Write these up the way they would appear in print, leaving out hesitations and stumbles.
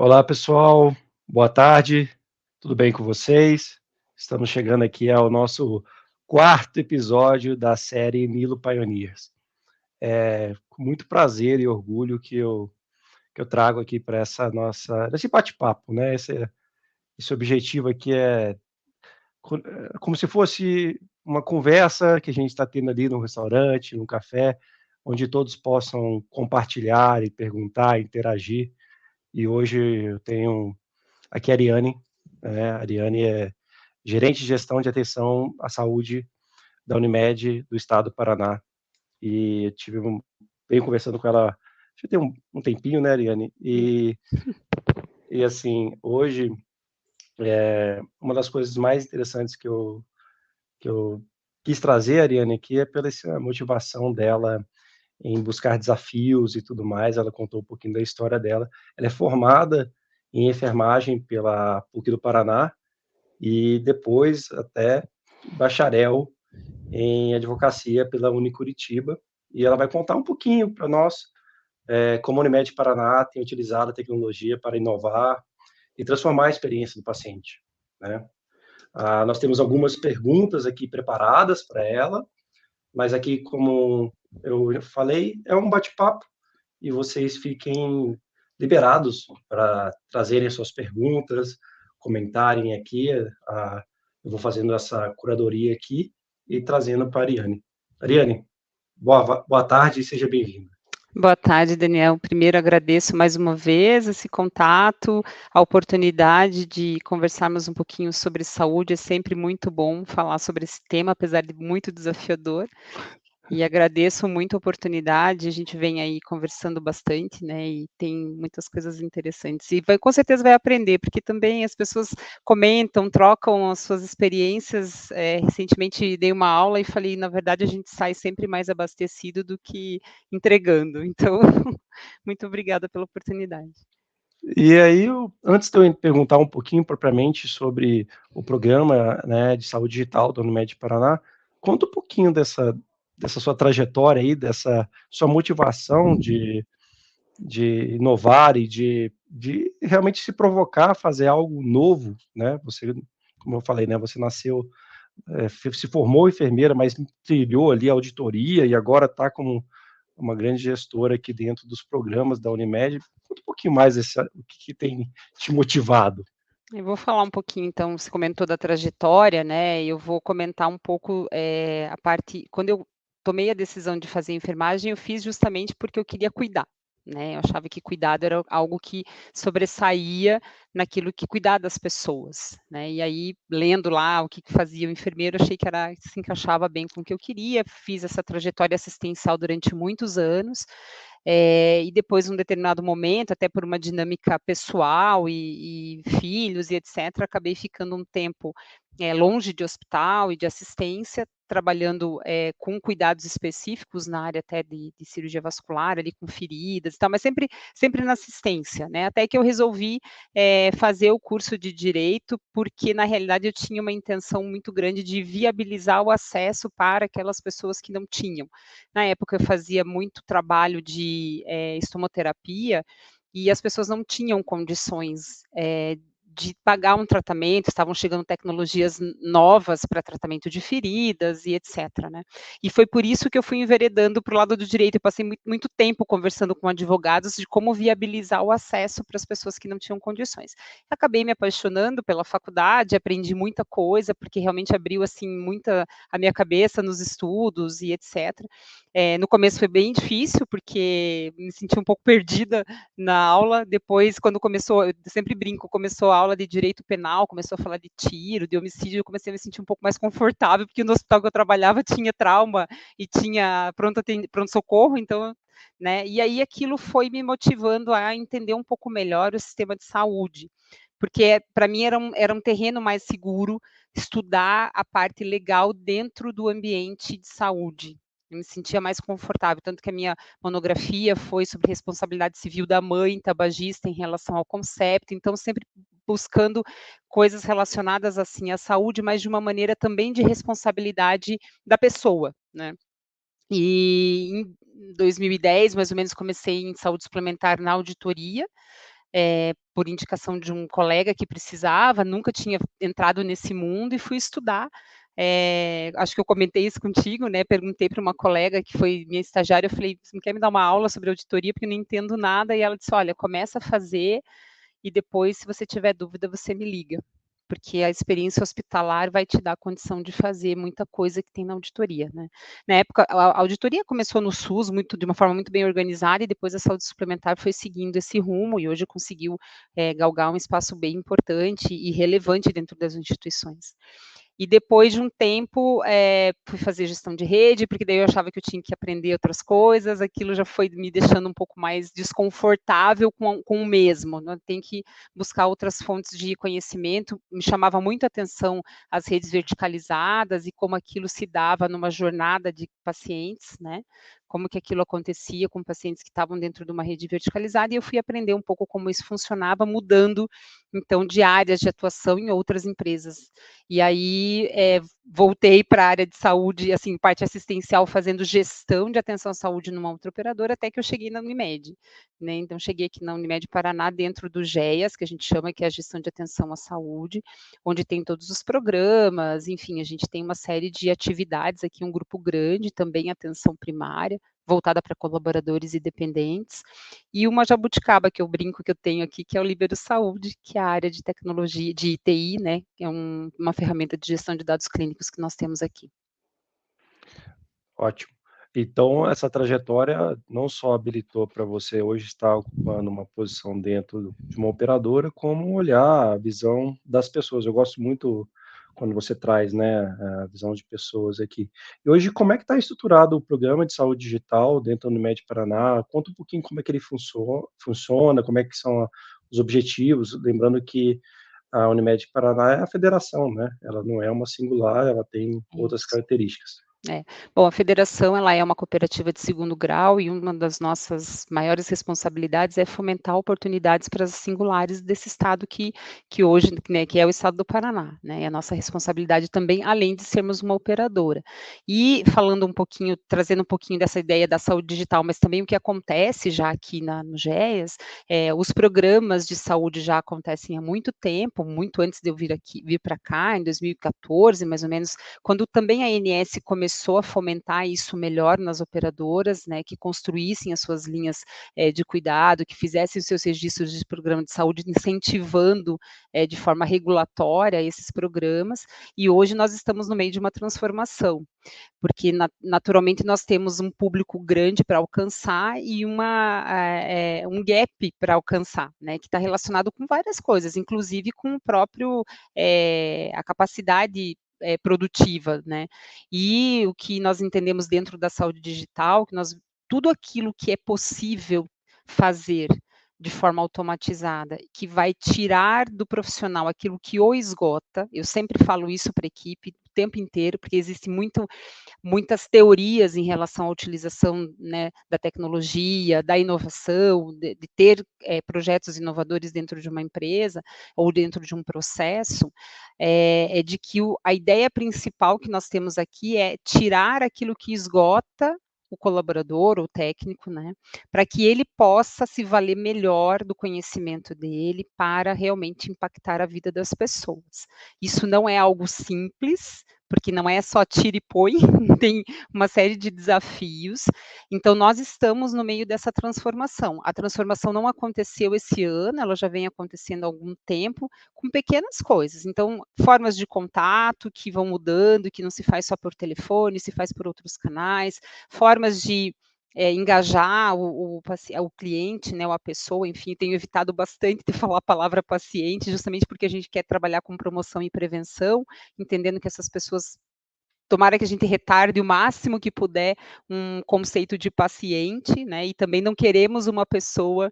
Olá, pessoal. Boa tarde. Tudo bem com vocês? Estamos chegando aqui ao nosso quarto episódio da série Nilo Pioneers. É com muito prazer e orgulho que eu trago aqui para esse bate-papo, né? Esse objetivo aqui é como se fosse uma conversa que a gente está tendo ali no restaurante, num café, onde todos possam compartilhar e perguntar, interagir. E hoje eu tenho aqui a Ariane, né, a Ariane é gerente de gestão de atenção à saúde da Unimed do estado do Paraná, e venho conversando com ela já tem um tempinho, né, Ariane, Hum. e assim, hoje, uma das coisas mais interessantes que eu quis trazer a Ariane aqui é pela essa motivação dela em buscar desafios e tudo mais. Ela contou um pouquinho da história dela. Ela é formada em enfermagem pela PUC do Paraná, e depois até bacharel em advocacia pela Unicuritiba, e ela vai contar um pouquinho para nós, como a Unimed Paraná tem utilizado a tecnologia para inovar e transformar a experiência do paciente, né. Nós temos algumas perguntas aqui preparadas para ela, mas aqui, como eu falei, é um bate-papo e vocês fiquem liberados para trazerem suas perguntas, comentarem aqui. Eu vou fazendo essa curadoria aqui e trazendo para a Ariane. Ariane, boa tarde e seja bem-vinda. Boa tarde, Daniel. Primeiro, agradeço mais uma vez esse contato, a oportunidade de conversarmos um pouquinho sobre saúde. É sempre muito bom falar sobre esse tema, apesar de muito desafiador. E agradeço muito a oportunidade. A gente vem aí conversando bastante, né? E tem muitas coisas interessantes. E com certeza vai aprender, porque também as pessoas comentam, trocam as suas experiências. Recentemente dei uma aula e falei, na verdade, a gente sai sempre mais abastecido do que entregando. Então, muito obrigada pela oportunidade. E aí, antes de eu perguntar um pouquinho propriamente sobre o programa, né, de saúde digital da Unimed Paraná, conta um pouquinho dessa sua trajetória aí, dessa sua motivação de inovar e de realmente se provocar a fazer algo novo, né? Você, como eu falei, né, você nasceu, se formou enfermeira, mas trilhou ali a auditoria e agora está como uma grande gestora aqui dentro dos programas da Unimed. Conta um pouquinho mais o que tem te motivado. Eu vou falar um pouquinho, então, você comentou da trajetória, né? Eu vou comentar um pouco a parte. Quando eu tomei a decisão de fazer enfermagem, eu fiz justamente porque eu queria cuidar, né? Eu achava que cuidado era algo que sobressaía naquilo que cuidar das pessoas, né? E aí, lendo lá o que fazia o enfermeiro, achei que se encaixava bem com o que eu queria. Fiz essa trajetória assistencial durante muitos anos. E depois, num determinado momento, até por uma dinâmica pessoal e filhos e etc., acabei ficando um tempo longe de hospital e de assistência, trabalhando com cuidados específicos na área até de cirurgia vascular, ali com feridas e tal, mas sempre na assistência, né? Até que eu resolvi fazer o curso de Direito, porque na realidade eu tinha uma intenção muito grande de viabilizar o acesso para aquelas pessoas que não tinham. Na época eu fazia muito trabalho de estomoterapia e as pessoas não tinham condições de pagar um tratamento, estavam chegando tecnologias novas para tratamento de feridas e etc. Né? E foi por isso que eu fui enveredando para o lado do direito. Eu passei muito tempo conversando com advogados de como viabilizar o acesso para as pessoas que não tinham condições. Acabei me apaixonando pela faculdade, aprendi muita coisa, porque realmente abriu assim muita a minha cabeça nos estudos e etc. No começo foi bem difícil, porque me senti um pouco perdida na aula. Depois, quando começou, eu sempre brinco, começou a aula de direito penal, começou a falar de tiro, de homicídio, eu comecei a me sentir um pouco mais confortável, porque no hospital que eu trabalhava tinha trauma e tinha pronto-socorro, então, né? E aí aquilo foi me motivando a entender um pouco melhor o sistema de saúde, porque para mim era um terreno mais seguro estudar a parte legal dentro do ambiente de saúde. Eu me sentia mais confortável, tanto que a minha monografia foi sobre responsabilidade civil da mãe tabagista em relação ao conceito, então sempre buscando coisas relacionadas assim à saúde, mas de uma maneira também de responsabilidade da pessoa, né? E em 2010, mais ou menos, comecei em saúde suplementar na auditoria, por indicação de um colega que precisava, nunca tinha entrado nesse mundo e fui estudar. Acho que eu comentei isso contigo, né? Perguntei para uma colega que foi minha estagiária, eu falei, você não quer me dar uma aula sobre auditoria, porque eu não entendo nada, e ela disse, olha, começa a fazer, e depois, se você tiver dúvida, você me liga, porque a experiência hospitalar vai te dar a condição de fazer muita coisa que tem na auditoria, né? Na época, a auditoria começou no SUS de uma forma muito bem organizada, e depois a saúde suplementar foi seguindo esse rumo, e hoje conseguiu galgar um espaço bem importante e relevante dentro das instituições. E depois de um tempo, fui fazer gestão de rede, porque daí eu achava que eu tinha que aprender outras coisas, aquilo já foi me deixando um pouco mais desconfortável com o mesmo, né? Tem que buscar outras fontes de conhecimento. Me chamava muito a atenção as redes verticalizadas e como aquilo se dava numa jornada de pacientes, né? Como que aquilo acontecia com pacientes que estavam dentro de uma rede verticalizada, e eu fui aprender um pouco como isso funcionava, mudando, então, de áreas de atuação em outras empresas. E aí, voltei para a área de saúde, assim, parte assistencial, fazendo gestão de atenção à saúde numa outra operadora, até que eu cheguei na Unimed, né? Então, cheguei aqui na Unimed Paraná, dentro do GEAS, que a gente chama, que é a gestão de atenção à saúde, onde tem todos os programas, enfim, a gente tem uma série de atividades aqui, um grupo grande, também atenção primária, voltada para colaboradores e dependentes, e uma jabuticaba que eu brinco que eu tenho aqui, que é o Libero Saúde, que é a área de tecnologia, de TI, né, que é uma ferramenta de gestão de dados clínicos que nós temos aqui. Ótimo. Então, essa trajetória não só habilitou para você hoje estar ocupando uma posição dentro de uma operadora, como olhar a visão das pessoas. Eu gosto muito quando você traz, né, a visão de pessoas aqui. E hoje, como é que está estruturado o programa de saúde digital dentro do Unimed Paraná? Conta um pouquinho como é que ele funciona, como é que são os objetivos, lembrando que a Unimed Paraná é a federação, né? Ela não é uma singular, ela tem outras Isso. características. Bom, a federação, ela é uma cooperativa de segundo grau, e uma das nossas maiores responsabilidades é fomentar oportunidades para as singulares desse estado que hoje, né, que é o estado do Paraná, né? É a nossa responsabilidade também, além de sermos uma operadora. E falando um pouquinho, trazendo um pouquinho dessa ideia da saúde digital, mas também o que acontece já aqui no GEAS, os programas de saúde já acontecem há muito tempo, muito antes de eu vir para cá, em 2014, mais ou menos, quando também a ANS começou a fomentar isso melhor nas operadoras, né, que construíssem as suas linhas de cuidado, que fizessem os seus registros de programa de saúde, incentivando de forma regulatória esses programas, e hoje nós estamos no meio de uma transformação, porque naturalmente nós temos um público grande para alcançar e um gap para alcançar, né, que está relacionado com várias coisas, inclusive com o próprio, a capacidade produtiva, né? E o que nós entendemos dentro da saúde digital, tudo aquilo que é possível fazer de forma automatizada, que vai tirar do profissional aquilo que o esgota, eu sempre falo isso para a equipe o tempo inteiro, porque existe muitas teorias em relação à utilização, né, da tecnologia, da inovação, de ter projetos inovadores dentro de uma empresa ou dentro de um processo, de que a ideia principal que nós temos aqui é tirar aquilo que esgota o colaborador, o técnico, né, para que ele possa se valer melhor do conhecimento dele para realmente impactar a vida das pessoas. Isso não é algo simples, porque não é só tira e põe, tem uma série de desafios. Então, nós estamos no meio dessa transformação. A transformação não aconteceu esse ano, ela já vem acontecendo há algum tempo, com pequenas coisas. Então, formas de contato que vão mudando, que não se faz só por telefone, se faz por outros canais, formas de engajar o cliente, né, ou a pessoa, enfim, tenho evitado bastante de falar a palavra paciente, justamente porque a gente quer trabalhar com promoção e prevenção, entendendo que essas pessoas, tomara que a gente retarde o máximo que puder um conceito de paciente, né, e também não queremos uma pessoa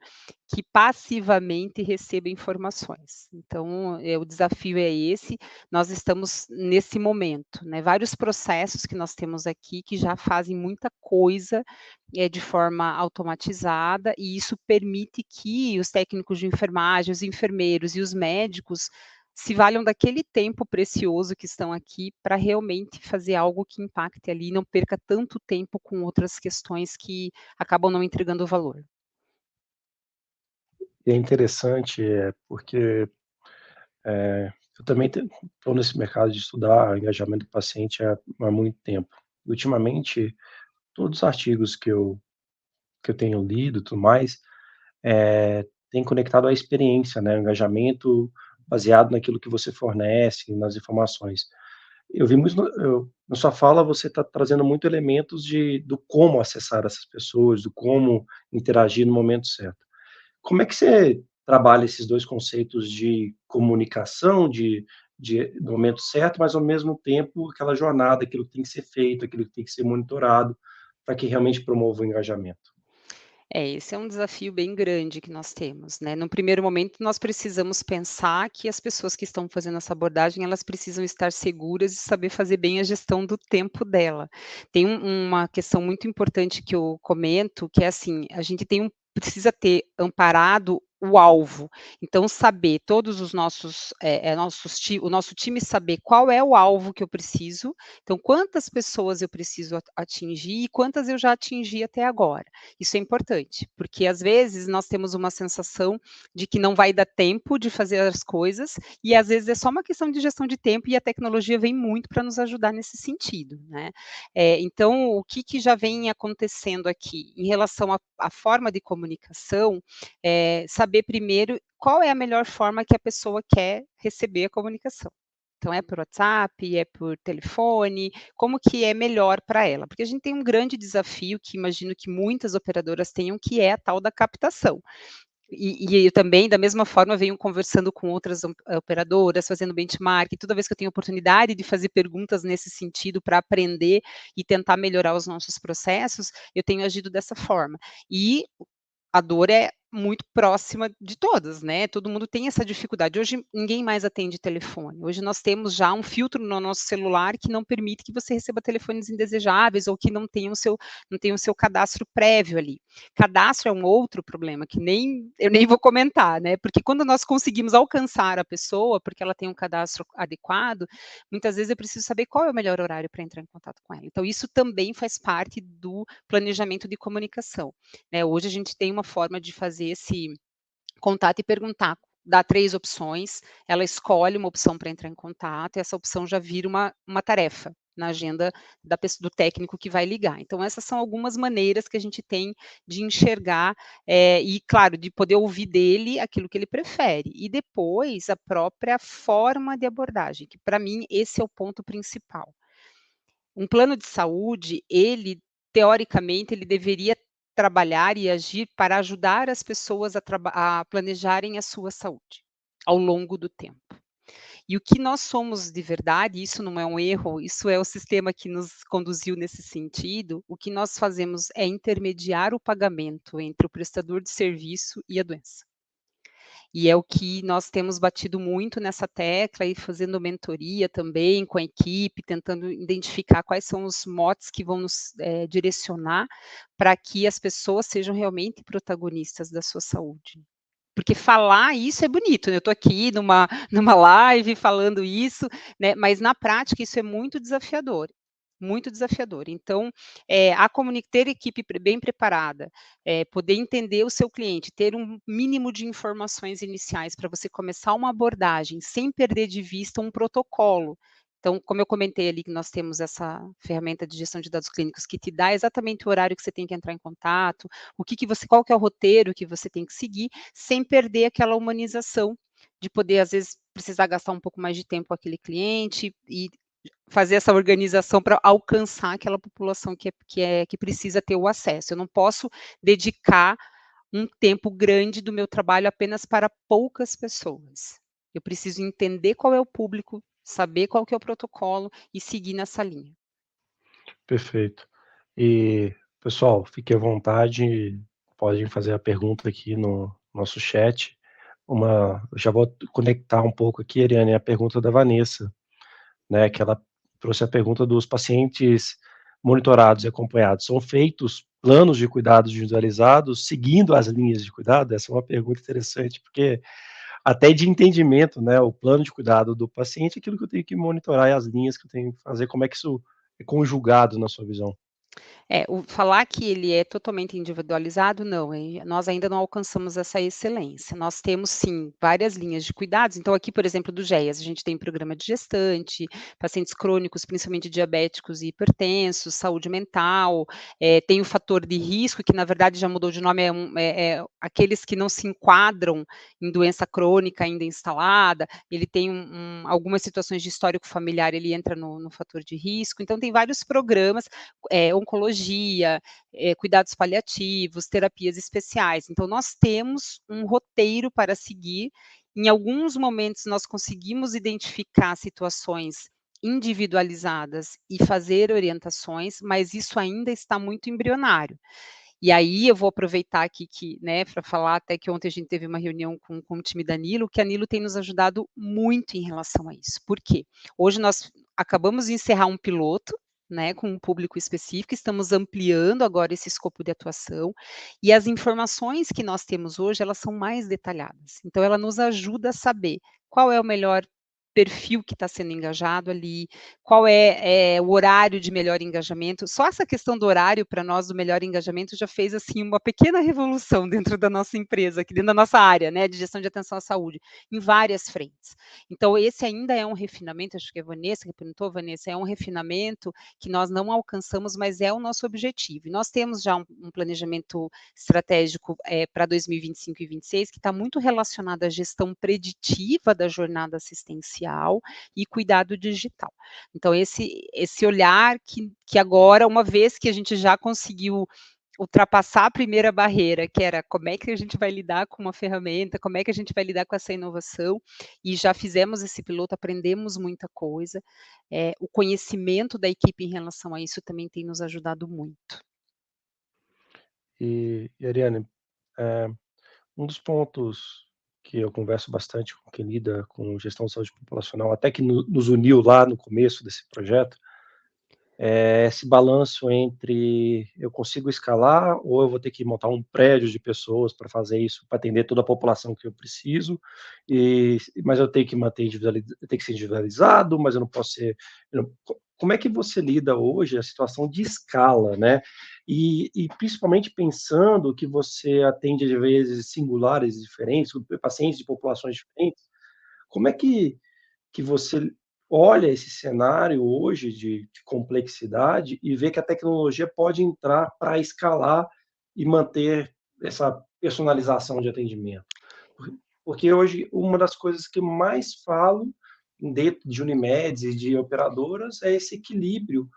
que passivamente receba informações. Então, o desafio é esse, nós estamos nesse momento, né, vários processos que nós temos aqui que já fazem muita coisa de forma automatizada, e isso permite que os técnicos de enfermagem, os enfermeiros e os médicos se valham daquele tempo precioso que estão aqui para realmente fazer algo que impacte ali, e não perca tanto tempo com outras questões que acabam não entregando valor. E é interessante, porque eu também estou nesse mercado de estudar engajamento do paciente há muito tempo. Ultimamente, todos os artigos que eu tenho lido e tudo mais, têm conectado à experiência, né, o engajamento baseado naquilo que você fornece, nas informações. Eu vi muito na sua fala, você está trazendo muito elementos do como acessar essas pessoas, do como interagir no momento certo. Como é que você trabalha esses 2 conceitos de comunicação, do momento certo, mas ao mesmo tempo aquela jornada, aquilo que tem que ser feito, aquilo que tem que ser monitorado, para que realmente promova o engajamento? Esse é um desafio bem grande que nós temos, né. No primeiro momento, nós precisamos pensar que as pessoas que estão fazendo essa abordagem, elas precisam estar seguras e saber fazer bem a gestão do tempo dela. Tem uma questão muito importante que eu comento, que é assim, a gente precisa ter amparado o alvo. Então saber todos os nossos, o nosso time saber qual é o alvo que eu preciso, então quantas pessoas eu preciso atingir e quantas eu já atingi até agora. Isso é importante, porque às vezes nós temos uma sensação de que não vai dar tempo de fazer as coisas, e às vezes é só uma questão de gestão de tempo e a tecnologia vem muito para nos ajudar nesse sentido, né. Então o que que já vem acontecendo aqui? Em relação à forma de comunicação, saber primeiro qual é a melhor forma que a pessoa quer receber a comunicação. Então é por WhatsApp, é por telefone, como que é melhor para ela? Porque a gente tem um grande desafio que imagino que muitas operadoras tenham, que é a tal da captação. E eu também, da mesma forma, venho conversando com outras operadoras, fazendo benchmark, toda vez que eu tenho oportunidade de fazer perguntas nesse sentido para aprender e tentar melhorar os nossos processos, eu tenho agido dessa forma. E a dor é muito próxima de todas, né, todo mundo tem essa dificuldade. Hoje ninguém mais atende telefone, hoje nós temos já um filtro no nosso celular que não permite que você receba telefones indesejáveis ou que não tenha o seu cadastro prévio ali. Cadastro é um outro problema que nem eu nem vou comentar, né, porque quando nós conseguimos alcançar a pessoa, porque ela tem um cadastro adequado, muitas vezes eu preciso saber qual é o melhor horário para entrar em contato com ela. Então isso também faz parte do planejamento de comunicação. Né, hoje a gente tem uma forma de fazer esse contato e perguntar, dá 3 opções, ela escolhe uma opção para entrar em contato e essa opção já vira uma tarefa na agenda do técnico que vai ligar. Então essas são algumas maneiras que a gente tem de enxergar, e claro, de poder ouvir dele aquilo que ele prefere. E depois a própria forma de abordagem, que para mim esse é o ponto principal. Um plano de saúde, ele, teoricamente, ele deveria trabalhar e agir para ajudar as pessoas a planejarem a sua saúde, ao longo do tempo. E o que nós somos de verdade, isso não é um erro, isso é o sistema que nos conduziu nesse sentido, o que nós fazemos é intermediar o pagamento entre o prestador de serviço e a doença. E é o que nós temos batido muito nessa tecla e fazendo mentoria também com a equipe, tentando identificar quais são os motes que vão nos, direcionar para que as pessoas sejam realmente protagonistas da sua saúde. Porque falar isso é bonito, né, eu estou aqui numa live falando isso, né, mas na prática isso é muito desafiador, muito desafiador. Então, ter equipe bem preparada, poder entender o seu cliente, ter um mínimo de informações iniciais para você começar uma abordagem sem perder de vista um protocolo. Então, como eu comentei ali que nós temos essa ferramenta de gestão de dados clínicos que te dá exatamente o horário que você tem que entrar em contato, qual que é o roteiro que você tem que seguir, sem perder aquela humanização de poder, às vezes, precisar gastar um pouco mais de tempo com aquele cliente e fazer essa organização para alcançar aquela população que precisa ter o acesso. Eu não posso dedicar um tempo grande do meu trabalho apenas para poucas pessoas. Eu preciso entender qual é o público, saber qual que é o protocolo e seguir nessa linha. Perfeito. E, pessoal, fique à vontade, podem fazer a pergunta aqui no nosso chat. Eu já vou conectar um pouco aqui, Ariane, a pergunta da Vanessa, né, que ela trouxe a pergunta dos pacientes monitorados e acompanhados. São feitos planos de cuidados individualizados seguindo as linhas de cuidado? Essa é uma pergunta interessante, porque até de entendimento, né, o plano de cuidado do paciente, aquilo que eu tenho que monitorar e as linhas que eu tenho que fazer, como é que isso é conjugado na sua visão? Falar que ele é totalmente individualizado, não, nós ainda não alcançamos essa excelência. Nós temos sim várias linhas de cuidados. Então, aqui, por exemplo, do GEAS, a gente tem programa de gestante, pacientes crônicos, principalmente diabéticos e hipertensos, saúde mental, tem o fator de risco, que na verdade já mudou de nome, aqueles que não se enquadram em doença crônica ainda instalada, ele tem algumas situações de histórico familiar, ele entra no fator de risco. Então, tem vários programas, oncologia, cuidados paliativos, terapias especiais. Então, nós temos um roteiro para seguir. Em alguns momentos, nós conseguimos identificar situações individualizadas e fazer orientações, mas isso ainda está muito embrionário. E aí eu vou aproveitar aqui né, para falar até que ontem a gente teve uma reunião com o time da Nilo, que a Nilo tem nos ajudado muito em relação a isso. Por quê? Hoje nós acabamos de encerrar um piloto, né, com um público específico, estamos ampliando agora esse escopo de atuação, e as informações que nós temos hoje, elas são mais detalhadas. Então, ela nos ajuda a saber qual é o melhor perfil que está sendo engajado ali, qual é o horário de melhor engajamento. Só essa questão do horário, para nós, do melhor engajamento, já fez, assim, uma pequena revolução dentro da nossa empresa, aqui dentro da nossa área, né, de gestão de atenção à saúde, em várias frentes. Então, esse ainda é um refinamento, acho que é a Vanessa que perguntou, Vanessa, é um refinamento que nós não alcançamos, mas é o nosso objetivo. E nós temos já um planejamento estratégico para 2025 e 2026, que está muito relacionado à gestão preditiva da jornada assistencial e cuidado digital. Então, esse olhar que agora, uma vez que a gente já conseguiu ultrapassar a primeira barreira, que era como é que a gente vai lidar com uma ferramenta, como é que a gente vai lidar com essa inovação, e já fizemos esse piloto, aprendemos muita coisa. O conhecimento da equipe em relação a isso também tem nos ajudado muito. Ariane, um dos pontos que eu converso bastante com quem lida com gestão de saúde populacional, até que nos uniu lá no começo desse projeto, é esse balanço entre eu consigo escalar ou eu vou ter que montar um prédio de pessoas para fazer isso, para atender toda a população que eu preciso, mas eu tenho que manter eu tenho que ser individualizado, mas eu não posso ser. Como é que você lida hoje a situação de escala, né? E principalmente pensando que você atende, às vezes, singulares diferentes, pacientes de populações diferentes, como é que você olha esse cenário hoje de complexidade e vê que a tecnologia pode entrar para escalar e manter essa personalização de atendimento? Porque hoje uma das coisas que mais falo dentro de Unimedes e de operadoras é esse equilíbrio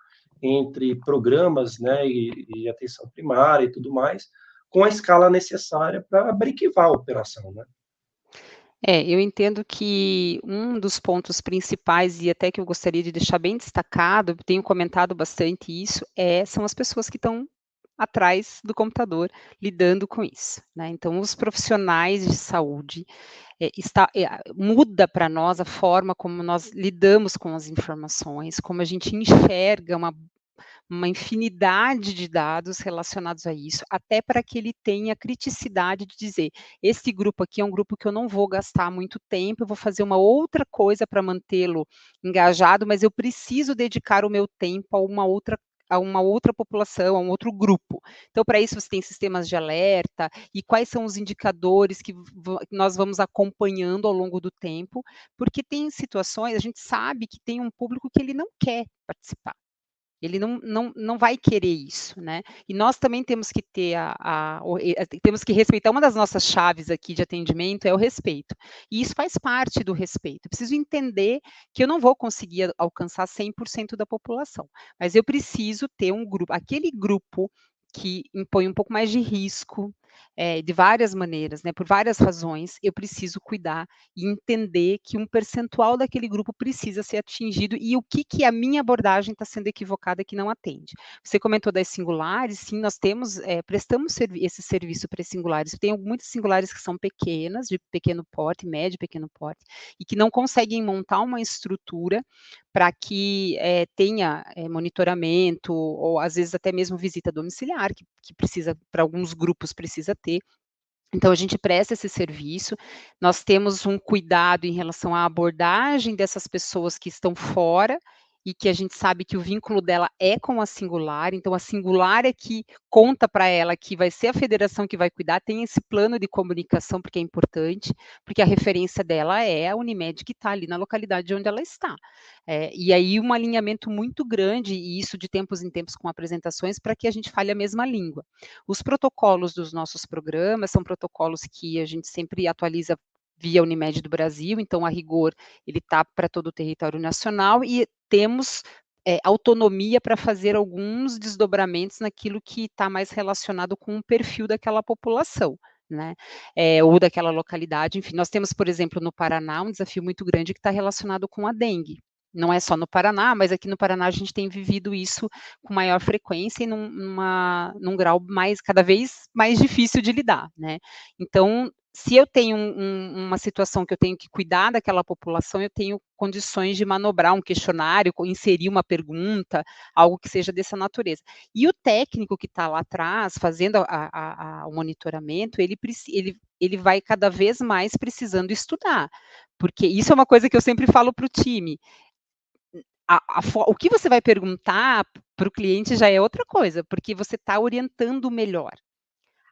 entre programas, né, e atenção primária e tudo mais, com a escala necessária para brequivar a operação, né? Eu entendo que um dos pontos principais, e até que eu gostaria de deixar bem destacado, tenho comentado bastante isso, são as pessoas que estão atrás do computador lidando com isso, né? Então, os profissionais de saúde, muda para nós a forma como nós lidamos com as informações, como a gente enxerga uma infinidade de dados relacionados a isso, até para que ele tenha criticidade de dizer: esse grupo aqui é um grupo que eu não vou gastar muito tempo, eu vou fazer uma outra coisa para mantê-lo engajado, mas eu preciso dedicar o meu tempo a uma outra população, a um outro grupo. Então, para isso, você tem sistemas de alerta e quais são os indicadores que nós vamos acompanhando ao longo do tempo, porque tem situações, a gente sabe que tem um público que ele não quer participar. Ele não vai querer isso, né. E nós também temos que ter temos que respeitar, uma das nossas chaves aqui de atendimento é o respeito, e isso faz parte do respeito. Eu preciso entender que eu não vou conseguir alcançar 100% da população, mas eu preciso ter um grupo, aquele grupo que impõe um pouco mais de risco, de várias maneiras, né, por várias razões, eu preciso cuidar e entender que um percentual daquele grupo precisa ser atingido e o que a minha abordagem está sendo equivocada que não atende. Você comentou das singulares, sim, nós temos, prestamos esse serviço para singulares. Tem muitas singulares que são pequenas, de pequeno porte, médio e pequeno porte, e que não conseguem montar uma estrutura para que tenha monitoramento, ou às vezes até mesmo visita domiciliar, que precisa, para alguns grupos precisa ter. Então, a gente presta esse serviço, nós temos um cuidado em relação à abordagem dessas pessoas que estão fora, e que a gente sabe que o vínculo dela é com a singular, então a singular é que conta para ela que vai ser a federação que vai cuidar, tem esse plano de comunicação, porque é importante, porque a referência dela é a Unimed que está ali na localidade onde ela está. E aí um alinhamento muito grande, e isso de tempos em tempos com apresentações, para que a gente fale a mesma língua. Os protocolos dos nossos programas são protocolos que a gente sempre atualiza via Unimed do Brasil, então, a rigor, ele está para todo o território nacional e temos autonomia para fazer alguns desdobramentos naquilo que está mais relacionado com o perfil daquela população, né? Ou daquela localidade. Enfim, nós temos, por exemplo, no Paraná, um desafio muito grande que está relacionado com a dengue. Não é só no Paraná, mas aqui no Paraná a gente tem vivido isso com maior frequência e num grau cada vez mais difícil de lidar, né? Então, se eu tenho uma situação que eu tenho que cuidar daquela população, eu tenho condições de manobrar um questionário, inserir uma pergunta, algo que seja dessa natureza. E o técnico que está lá atrás, fazendo o monitoramento, ele vai cada vez mais precisando estudar, porque isso é uma coisa que eu sempre falo para o time. O que você vai perguntar para o cliente já é outra coisa, porque você está orientando melhor.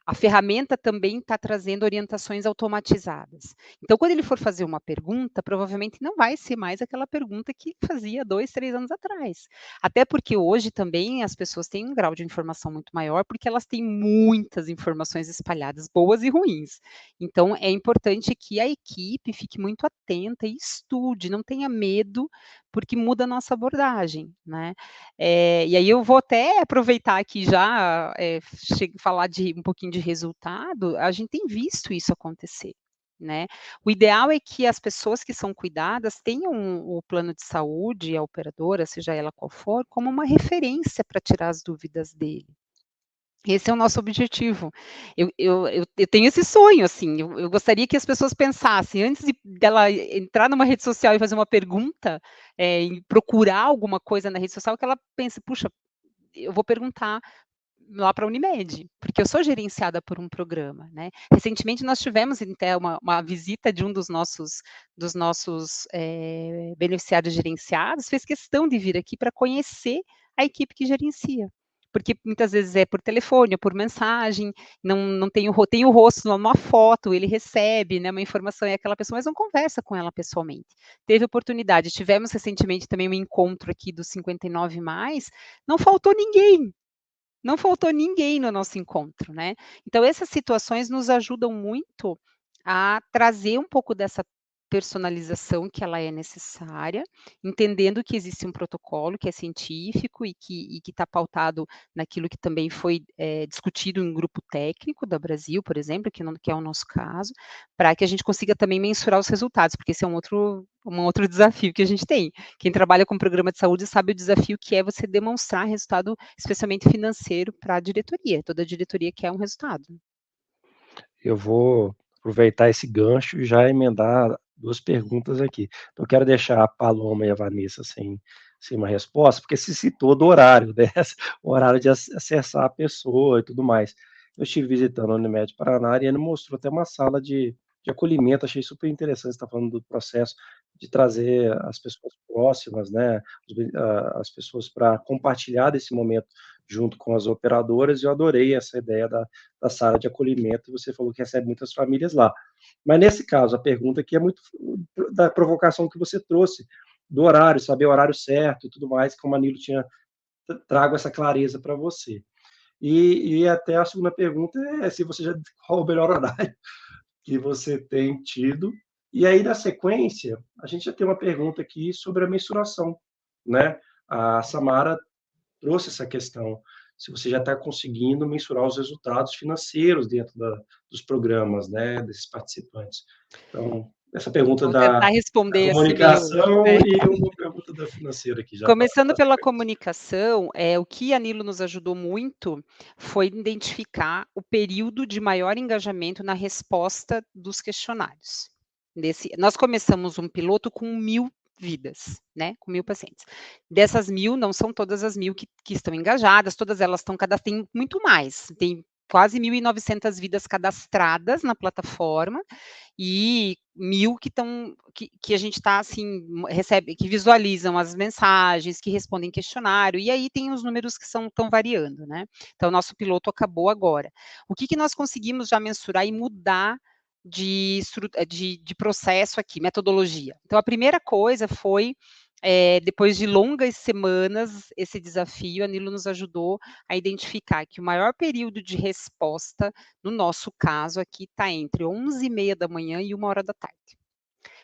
A ferramenta também está trazendo orientações automatizadas. Então, quando ele for fazer uma pergunta, provavelmente não vai ser mais aquela pergunta que fazia 2, 3 anos atrás. Até porque hoje também as pessoas têm um grau de informação muito maior, porque elas têm muitas informações espalhadas, boas e ruins. Então, é importante que a equipe fique muito atenta e estude, não tenha medo, porque muda a nossa abordagem, né? E aí eu vou até aproveitar aqui já, falar de um pouquinho de resultado, a gente tem visto isso acontecer, né. O ideal é que as pessoas que são cuidadas tenham o plano de saúde, a operadora, seja ela qual for, como uma referência para tirar as dúvidas dele. Esse é o nosso objetivo. Eu tenho esse sonho, assim, eu gostaria que as pessoas pensassem, antes dela entrar numa rede social e fazer uma pergunta, e procurar alguma coisa na rede social, que ela pense: "Puxa, eu vou perguntar lá para a Unimed, porque eu sou gerenciada por um programa, né". Recentemente nós tivemos até uma visita de um dos nossos beneficiários gerenciados, fez questão de vir aqui para conhecer a equipe que gerencia, porque muitas vezes é por telefone ou por mensagem, não tem o rosto numa foto, ele recebe, né, uma informação, é aquela pessoa, mas não conversa com ela pessoalmente. Teve oportunidade, tivemos recentemente também um encontro aqui dos 59 mais, não faltou ninguém. Não faltou ninguém no nosso encontro, né. Então essas situações nos ajudam muito a trazer um pouco dessa personalização que ela é necessária, entendendo que existe um protocolo que é científico e que está pautado naquilo que também foi, discutido em um grupo técnico da Brasil, por exemplo, que é o nosso caso, para que a gente consiga também mensurar os resultados, porque esse é um outro desafio que a gente tem. Quem trabalha com programa de saúde sabe o desafio que é você demonstrar resultado, especialmente financeiro, para a diretoria. Toda diretoria quer um resultado. Eu vou aproveitar esse gancho e já emendar 2 perguntas aqui. Então, eu quero deixar a Paloma e a Vanessa sem uma resposta, porque se citou do horário, né, o horário de acessar a pessoa e tudo mais. Eu estive visitando a Unimed Paraná e ele mostrou até uma sala de acolhimento, achei super interessante, você está falando do processo de trazer as pessoas próximas, né, as pessoas para compartilhar desse momento junto com as operadoras, e eu adorei essa ideia da sala de acolhimento, e você falou que recebe muitas famílias lá. Mas nesse caso, a pergunta aqui é muito da provocação que você trouxe, do horário, saber o horário certo e tudo mais, como a Nilo tinha trago essa clareza para você. E até a segunda pergunta é se você já qual o melhor horário que você tem tido. E aí, na sequência, a gente já tem uma pergunta aqui sobre a mensuração, né? A Samara trouxe essa questão, se você já está conseguindo mensurar os resultados financeiros dentro dos programas, né, desses participantes. Então, essa pergunta Vou tentar da responder assim meio, comunicação né. e uma pergunta da financeira aqui já para Começando dar pela sequência. comunicação, o que a Nilo nos ajudou muito foi identificar o período de maior engajamento na resposta dos questionários. Nós começamos um piloto com 1.000 vidas, né, com 1.000 pacientes. Dessas 1.000, não são todas as 1.000 que estão engajadas, todas elas estão tem muito mais, tem quase 1.900 vidas cadastradas na plataforma e 1.000 que a gente está assim, recebe, que visualizam as mensagens, que respondem questionário, e aí tem os números que estão variando, né? Então, nosso piloto acabou agora. O que nós conseguimos já mensurar e mudar de processo aqui, metodologia? Então, a primeira coisa foi, depois de longas semanas, esse desafio, a Nilo nos ajudou a identificar que o maior período de resposta, no nosso caso aqui, está entre 11h30 da manhã e 1h da tarde.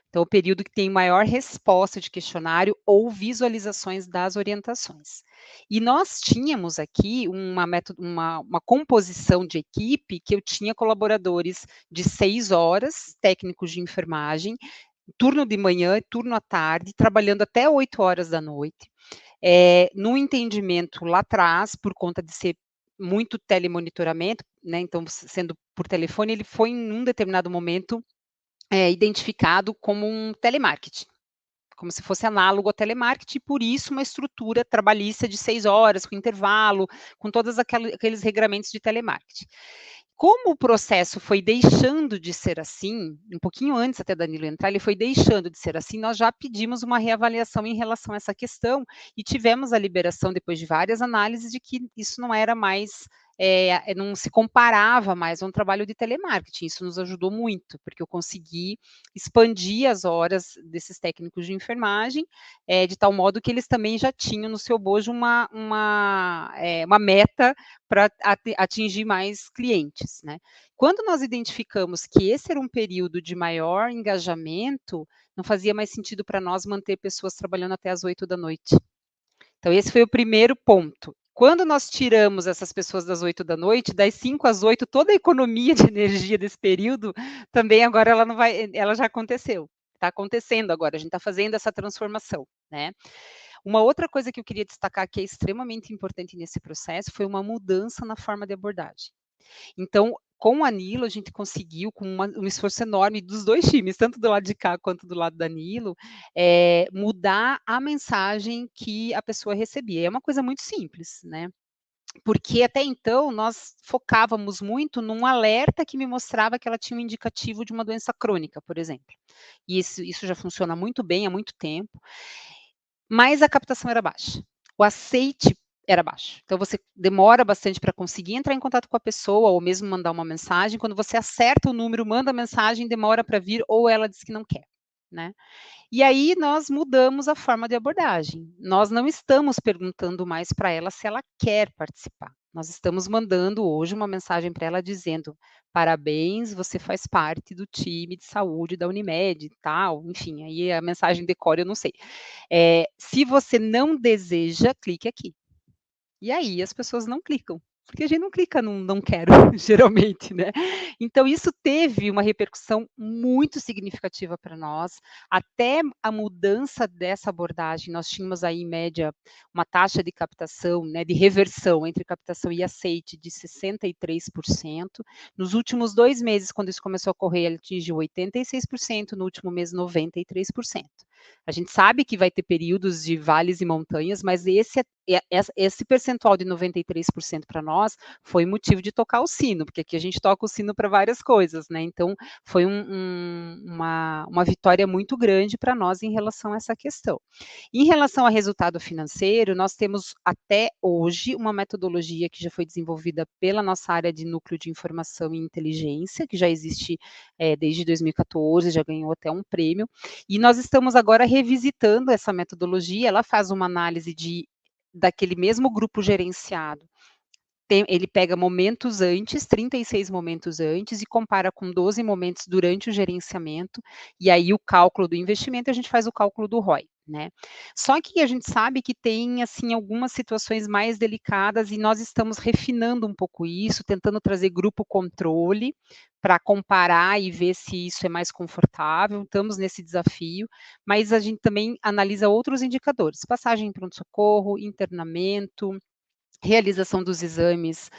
Então, o período que tem maior resposta de questionário ou visualizações das orientações. E nós tínhamos aqui uma composição de equipe que eu tinha colaboradores de 6 horas, técnicos de enfermagem, turno de manhã, turno à tarde, trabalhando até 8h da noite. No entendimento lá atrás, por conta de ser muito telemonitoramento, né, então sendo por telefone, ele foi em um determinado momento identificado como um telemarketing, como se fosse análogo ao telemarketing, por isso uma estrutura trabalhista de 6 horas, com intervalo, com todos aqueles regramentos de telemarketing. Como o processo foi deixando de ser assim, um pouquinho antes até Danilo entrar, ele foi deixando de ser assim, nós já pedimos uma reavaliação em relação a essa questão e tivemos a liberação, depois de várias análises, de que isso não era mais, não se comparava mais a um trabalho de telemarketing. Isso nos ajudou muito, porque eu consegui expandir as horas desses técnicos de enfermagem, de tal modo que eles também já tinham no seu bojo uma meta para atingir mais clientes, né? Quando nós identificamos que esse era um período de maior engajamento, não fazia mais sentido para nós manter pessoas trabalhando até as 8 da noite. Então, esse foi o primeiro ponto. Quando nós tiramos essas pessoas das 8 da noite, das 5 às 8, toda a economia de energia desse período, também agora ela já aconteceu. Está acontecendo agora, a gente está fazendo essa transformação, né? Uma outra coisa que eu queria destacar que é extremamente importante nesse processo foi uma mudança na forma de abordagem. Então, com a Nilo, a gente conseguiu, com um esforço enorme dos dois times, tanto do lado de cá quanto do lado da Nilo, mudar a mensagem que a pessoa recebia. É uma coisa muito simples, né? Porque até então nós focávamos muito num alerta que me mostrava que ela tinha um indicativo de uma doença crônica, por exemplo. E isso já funciona muito bem há muito tempo, mas a captação era baixa. O aceite era baixo. Então você demora bastante para conseguir entrar em contato com a pessoa ou mesmo mandar uma mensagem. Quando você acerta o número, manda a mensagem, demora para vir ou ela diz que não quer, né? E aí nós mudamos a forma de abordagem. Nós não estamos perguntando mais para ela se ela quer participar. Nós estamos mandando hoje uma mensagem para ela dizendo: parabéns, você faz parte do time de saúde da Unimed, tal. Enfim, aí a mensagem decore, eu não sei. Se você não deseja, clique aqui. E aí as pessoas não clicam, porque a gente não clica num não quero, geralmente, né? Então isso teve uma repercussão muito significativa para nós, até a mudança dessa abordagem, nós tínhamos aí em média uma taxa de captação, né, de reversão entre captação e aceite de 63%. Nos últimos 2 meses, quando isso começou a ocorrer, ele atingiu 86%, no último mês 93%. A gente sabe que vai ter períodos de vales e montanhas, mas esse percentual de 93% para nós foi motivo de tocar o sino, porque aqui a gente toca o sino para várias coisas, né? Então, foi uma vitória muito grande para nós em relação a essa questão. Em relação ao resultado financeiro, nós temos até hoje uma metodologia que já foi desenvolvida pela nossa área de núcleo de informação e inteligência, que já existe desde 2014, já ganhou até um prêmio, e nós estamos agora revisitando essa metodologia. Ela faz uma análise daquele mesmo grupo gerenciado. Ele pega momentos antes, 36 momentos antes, e compara com 12 momentos durante o gerenciamento, e aí o cálculo do investimento, a gente faz o cálculo do ROI, né? Só que a gente sabe que tem, assim, algumas situações mais delicadas, e nós estamos refinando um pouco isso, tentando trazer grupo controle, para comparar e ver se isso é mais confortável, estamos nesse desafio, mas a gente também analisa outros indicadores, passagem em pronto-socorro, internamento, realização dos exames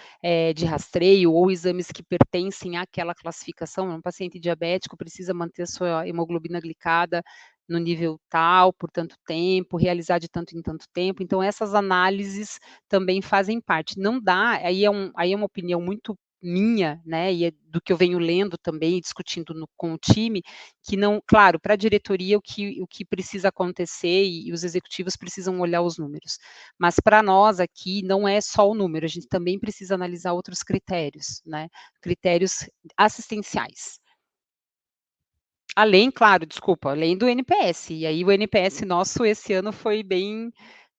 de rastreio ou exames que pertencem àquela classificação. Um paciente diabético precisa manter a sua hemoglobina glicada no nível tal, por tanto tempo, realizar de tanto em tanto tempo. Então, essas análises também fazem parte. Não dá, aí é uma opinião muito, minha, né, e do que eu venho lendo também, discutindo com o time, que não, claro, para a diretoria o que precisa acontecer e os executivos precisam olhar os números, mas para nós aqui não é só o número, a gente também precisa analisar outros critérios, né, critérios assistenciais. Além, claro, desculpa, além do NPS, e aí o NPS nosso esse ano foi bem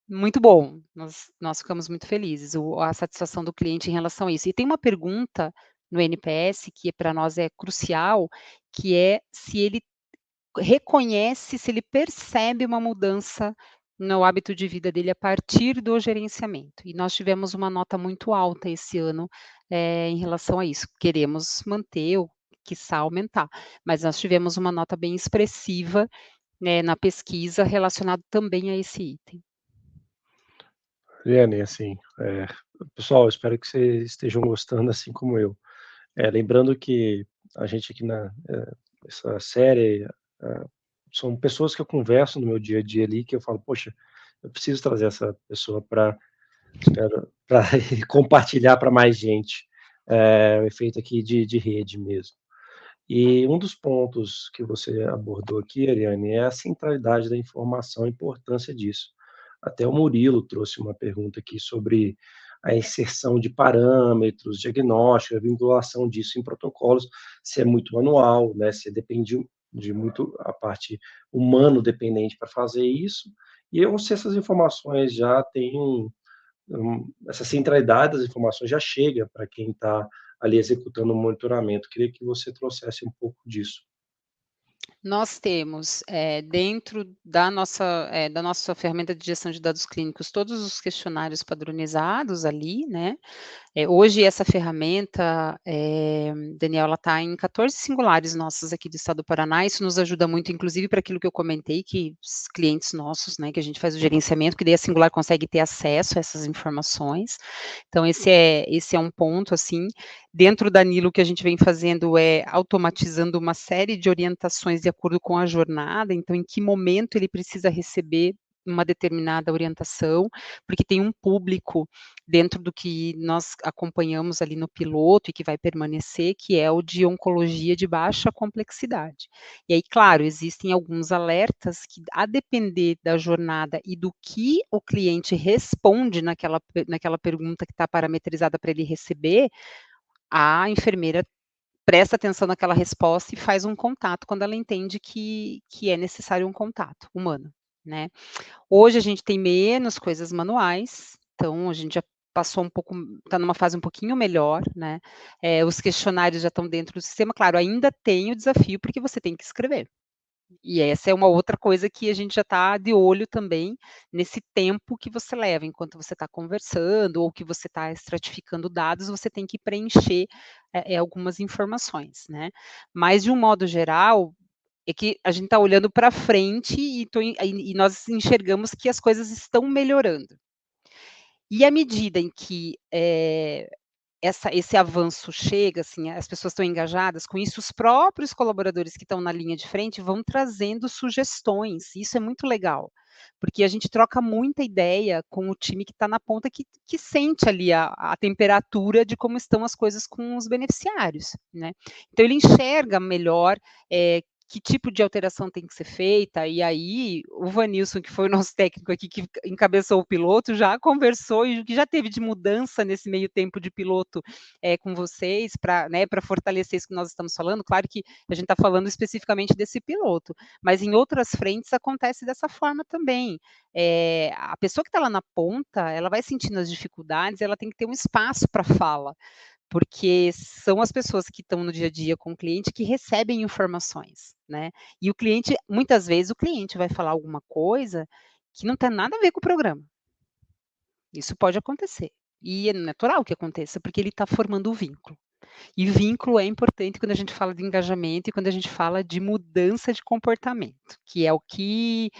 muito bom, nós ficamos muito felizes, a satisfação do cliente em relação a isso. E tem uma pergunta no NPS que para nós é crucial, que é se ele reconhece, se ele percebe uma mudança no hábito de vida dele a partir do gerenciamento. E nós tivemos uma nota muito alta esse ano, em relação a isso. Queremos manter ou quiçá aumentar, mas nós tivemos uma nota bem expressiva, né, na pesquisa relacionado também a esse item. Liane, assim, pessoal, espero que vocês estejam gostando assim como eu. Lembrando que a gente aqui essa série, são pessoas que eu converso no meu dia a dia ali, que eu falo: "Poxa, eu preciso trazer essa pessoa para compartilhar para mais gente", o efeito aqui de rede mesmo. E um dos pontos que você abordou aqui, Ariane, é a centralidade da informação, a importância disso. Até o Murilo trouxe uma pergunta aqui sobre a inserção de parâmetros, diagnóstico, a vinculação disso em protocolos, se é muito manual, né, se depende de muito a parte humano dependente para fazer isso, e ou se essas informações já têm essa centralidade das informações já chega para quem está ali executando o monitoramento. Queria que você trouxesse um pouco disso. Nós temos, dentro da nossa ferramenta de gestão de dados clínicos, todos os questionários padronizados ali, né. Hoje essa ferramenta, Daniel, ela está em 14 singulares nossos aqui do estado do Paraná, isso nos ajuda muito, inclusive para aquilo que eu comentei, que os clientes nossos, né, que a gente faz o gerenciamento, que daí a singular consegue ter acesso a essas informações. Então esse é um ponto, assim. Dentro da Nilo, o que a gente vem fazendo é automatizando uma série de orientações de acordo com a jornada, então em que momento ele precisa receber uma determinada orientação, porque tem um público dentro do que nós acompanhamos ali no piloto e que vai permanecer, que é o de oncologia de baixa complexidade. E aí, claro, existem alguns alertas que, a depender da jornada e do que o cliente responde naquela pergunta que está parametrizada para ele receber, a enfermeira presta atenção naquela resposta e faz um contato quando ela entende que é necessário um contato humano, né. Hoje a gente tem menos coisas manuais, então a gente já passou um pouco, está numa fase um pouquinho melhor, né, os questionários já estão dentro do sistema, claro, ainda tem o desafio, porque você tem que escrever. E essa é uma outra coisa que a gente já está de olho também, nesse tempo que você leva, enquanto você está conversando ou que você está estratificando dados, você tem que preencher, algumas informações, né. Mas de um modo geral, é que a gente está olhando para frente e nós enxergamos que as coisas estão melhorando. E à medida em que, esse avanço chega, assim, as pessoas estão engajadas com isso, os próprios colaboradores que estão na linha de frente vão trazendo sugestões, isso é muito legal, porque a gente troca muita ideia com o time que está na ponta, que sente ali a temperatura de como estão as coisas com os beneficiários, né. Então ele enxerga melhor, que tipo de alteração tem que ser feita, e aí o Vanilson, que foi o nosso técnico aqui, que encabeçou o piloto, já conversou e o que já teve de mudança nesse meio tempo de piloto, com vocês, para, né, para fortalecer isso que nós estamos falando. Claro que a gente está falando especificamente desse piloto, mas em outras frentes acontece dessa forma também. A pessoa que está lá na ponta, ela vai sentindo as dificuldades, ela tem que ter um espaço para fala, porque são as pessoas que estão no dia a dia com o cliente que recebem informações, né. E o cliente, muitas vezes o cliente vai falar alguma coisa que não tem nada a ver com o programa. Isso pode acontecer. E é natural que aconteça, porque ele está formando o vínculo. E vínculo é importante quando a gente fala de engajamento e quando a gente fala de mudança de comportamento, que é o que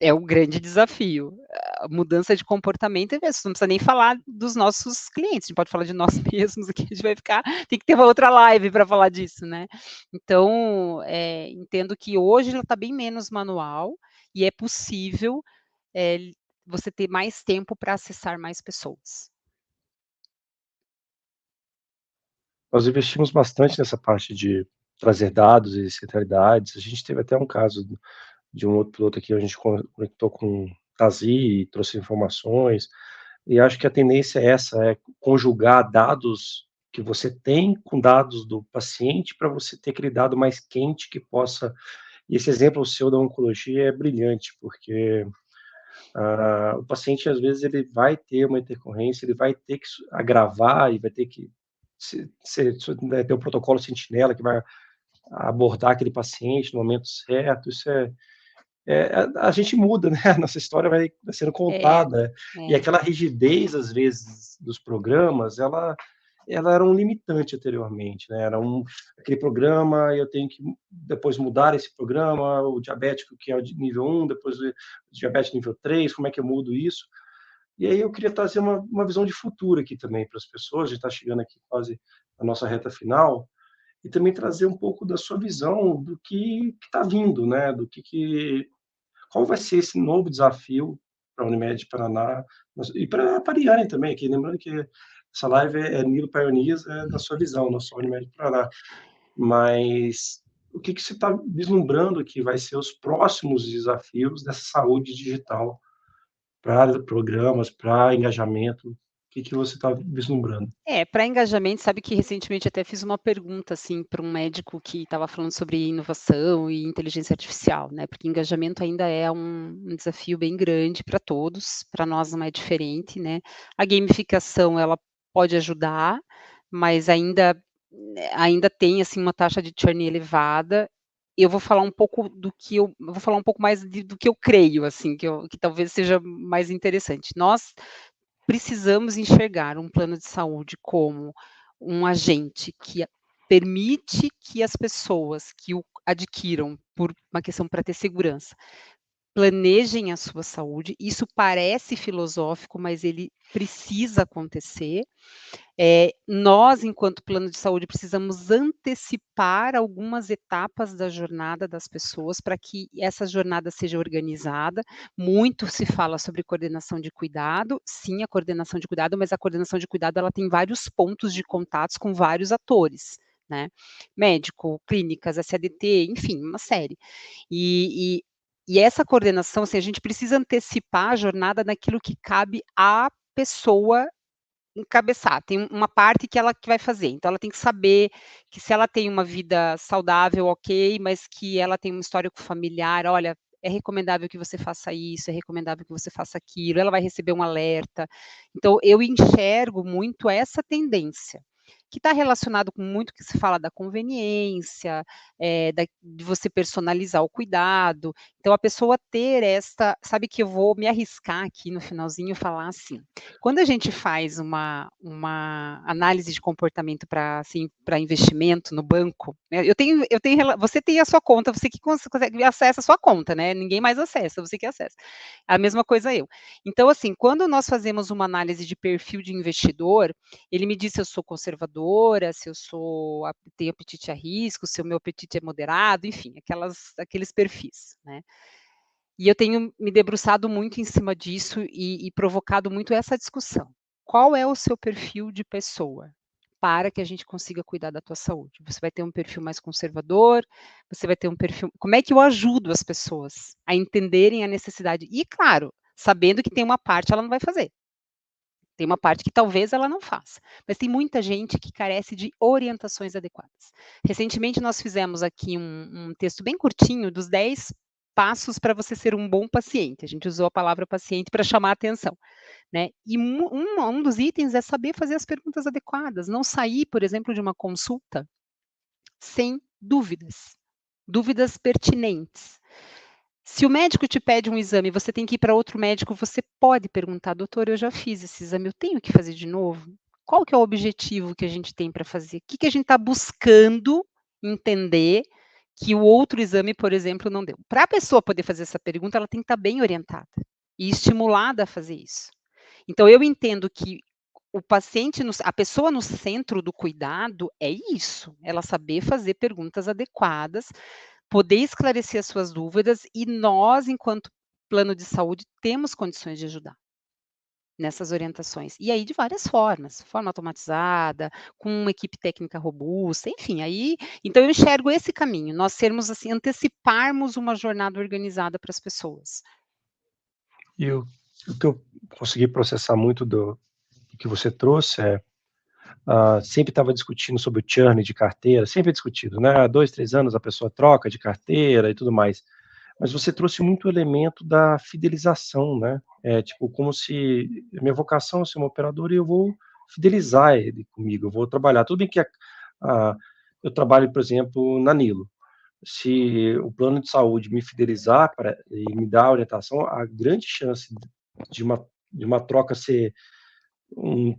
é o grande desafio. A mudança de comportamento, você não precisa nem falar dos nossos clientes, a gente pode falar de nós mesmos aqui, a gente vai ficar, tem que ter uma outra live para falar disso, né. Então, entendo que hoje ela está bem menos manual e é possível, eh, você ter mais tempo para acessar mais pessoas. Nós investimos bastante nessa parte de trazer dados e centralidades. A gente teve até um caso de um outro piloto aqui, a gente conectou com Tazi e trouxe informações, e acho que a tendência é essa, é conjugar dados que você tem com dados do paciente para você ter aquele dado mais quente que possa. E esse exemplo seu da oncologia é brilhante, porque o paciente, às vezes, ele vai ter uma intercorrência, ele vai ter que agravar e vai ter que ter um protocolo sentinela que vai abordar aquele paciente no momento certo. Isso a gente muda, né? A nossa história vai sendo É, contada. E é. aquela rigidez, às vezes, dos programas, ela era um limitante anteriormente, né? Era aquele programa, eu tenho que depois mudar esse programa, o diabético que é o de nível 1, depois o diabético nível 3, como é que eu mudo isso? E aí eu queria trazer uma visão de futuro aqui também para as pessoas, a gente está chegando aqui quase na nossa reta final, e também trazer um pouco da sua visão do que está vindo, né? Qual vai ser esse novo desafio para a Unimed Paraná e para a Ariane também, aqui, lembrando que essa live é Nilo Pioneers, é da sua visão, não só Unimed Paraná. Mas o que você está vislumbrando que vai ser os próximos desafios dessa saúde digital para programas, para engajamento? O que você está vislumbrando? Para engajamento, sabe que recentemente até fiz uma pergunta, assim, para um médico que estava falando sobre inovação e inteligência artificial, né, porque engajamento ainda é um desafio bem grande para todos, para nós não é diferente, né. A gamificação, ela pode ajudar, mas ainda tem, assim, uma taxa de churn elevada. Eu vou falar um pouco vou falar um pouco mais do que eu creio, assim, que talvez seja mais interessante. Nós precisamos enxergar um plano de saúde como um agente que permite que as pessoas que o adquiram por uma questão para ter segurança, planejem a sua saúde. Isso parece filosófico, mas ele precisa acontecer. Nós, enquanto plano de saúde, precisamos antecipar algumas etapas da jornada das pessoas para que essa jornada seja organizada. Muito se fala sobre coordenação de cuidado, sim, a coordenação de cuidado, mas a coordenação de cuidado ela tem vários pontos de contatos com vários atores, né? Médico, clínicas, SADT, enfim, uma série. E, e, e essa coordenação, assim, a gente precisa antecipar a jornada naquilo que cabe à pessoa encabeçar, tem uma parte que ela que vai fazer, então ela tem que saber que se ela tem uma vida saudável, ok, mas que ela tem um histórico familiar, olha, é recomendável que você faça isso, é recomendável que você faça aquilo, ela vai receber um alerta. Então eu enxergo muito essa tendência, que está relacionado com muito que se fala da conveniência, de você personalizar o cuidado, então a pessoa ter sabe que eu vou me arriscar aqui no finalzinho e falar assim, quando a gente faz uma análise de comportamento para assim, para investimento no banco, né, você tem a sua conta, você que consegue acessa a sua conta, né, ninguém mais acessa, você que acessa. A mesma coisa eu. Então, assim, quando nós fazemos uma análise de perfil de investidor, ele me diz se eu sou conservadora, se eu tenho apetite a risco, se o meu apetite é moderado, enfim, aqueles perfis, né. E eu tenho me debruçado muito em cima disso e provocado muito essa discussão. Qual é o seu perfil de pessoa? Para que a gente consiga cuidar da tua saúde. Você vai ter um perfil mais conservador, você vai ter um perfil. Como é que eu ajudo as pessoas a entenderem a necessidade? E, claro, sabendo que tem uma parte ela não vai fazer. Tem uma parte que talvez ela não faça, mas tem muita gente que carece de orientações adequadas. Recentemente nós fizemos aqui um texto bem curtinho dos 10 passos para você ser um bom paciente. A gente usou a palavra paciente para chamar a atenção, né? E um dos itens é saber fazer as perguntas adequadas, não sair, por exemplo, de uma consulta sem dúvidas, dúvidas pertinentes. Se o médico te pede um exame, você tem que ir para outro médico, você pode perguntar: "Doutor, eu já fiz esse exame, eu tenho que fazer de novo? Qual que é o objetivo que a gente tem para fazer? O que que a gente está buscando entender que o outro exame, por exemplo, não deu?". Para a pessoa poder fazer essa pergunta, ela tem que estar bem orientada e estimulada a fazer isso. Então eu entendo que o paciente a pessoa no centro do cuidado é isso, ela saber fazer perguntas adequadas, poder esclarecer as suas dúvidas e nós, enquanto plano de saúde, temos condições de ajudar. nessas orientações. E aí de várias formas, forma automatizada, com uma equipe técnica robusta, enfim, aí então eu enxergo esse caminho, nós sermos assim, anteciparmos uma jornada organizada para as pessoas. E o que eu consegui processar muito do que você trouxe é, sempre estava discutindo sobre o churn de carteira, sempre é discutido, né? Há 2, 3 anos a pessoa troca de carteira e tudo mais. Mas você trouxe muito elemento da fidelização, né? É tipo como se minha vocação é ser um operador e eu vou fidelizar ele comigo, eu vou trabalhar. Tudo bem que eu trabalho, por exemplo, na Nilo. Se o plano de saúde me fidelizar e me dar orientação, a grande chance de uma troca ser um,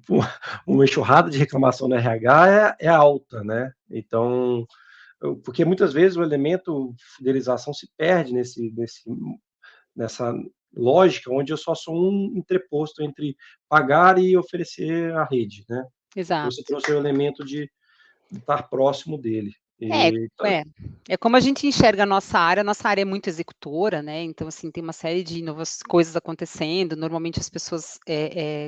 uma enxurrada de reclamação no RH é alta, né? Então, porque muitas vezes o elemento fidelização se perde nessa lógica onde eu só sou um entreposto entre pagar e oferecer a rede, né? Você Exato. trouxe o elemento de estar próximo dele. É, E, é. É como a gente enxerga a nossa área é muito executora, né, então, assim, tem uma série de novas coisas acontecendo, normalmente as pessoas,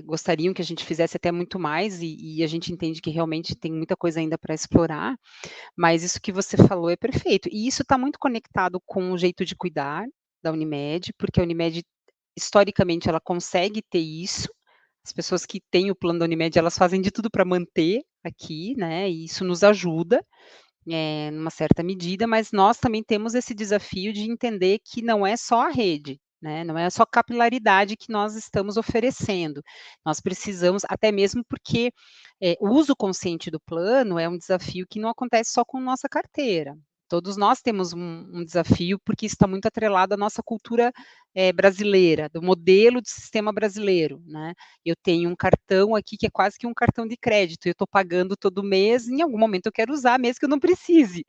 gostariam que a gente fizesse até muito mais e a gente entende que realmente tem muita coisa ainda para explorar, mas isso que você falou é perfeito. E isso está muito conectado com o jeito de cuidar da Unimed, porque a Unimed, historicamente, ela consegue ter isso, as pessoas que têm o plano da Unimed, elas fazem de tudo para manter aqui, né, e isso nos ajuda, numa certa medida, mas nós também temos esse desafio de entender que não é só a rede, né, não é só capilaridade que nós estamos oferecendo. Nós precisamos, até mesmo porque, o uso consciente do plano é um desafio que não acontece só com nossa carteira. Todos nós temos um desafio, porque isso está muito atrelado à nossa cultura, brasileira, do modelo de sistema brasileiro, né. Eu tenho um cartão aqui que é quase que um cartão de crédito, e eu estou pagando todo mês, em algum momento eu quero usar, mesmo que eu não precise.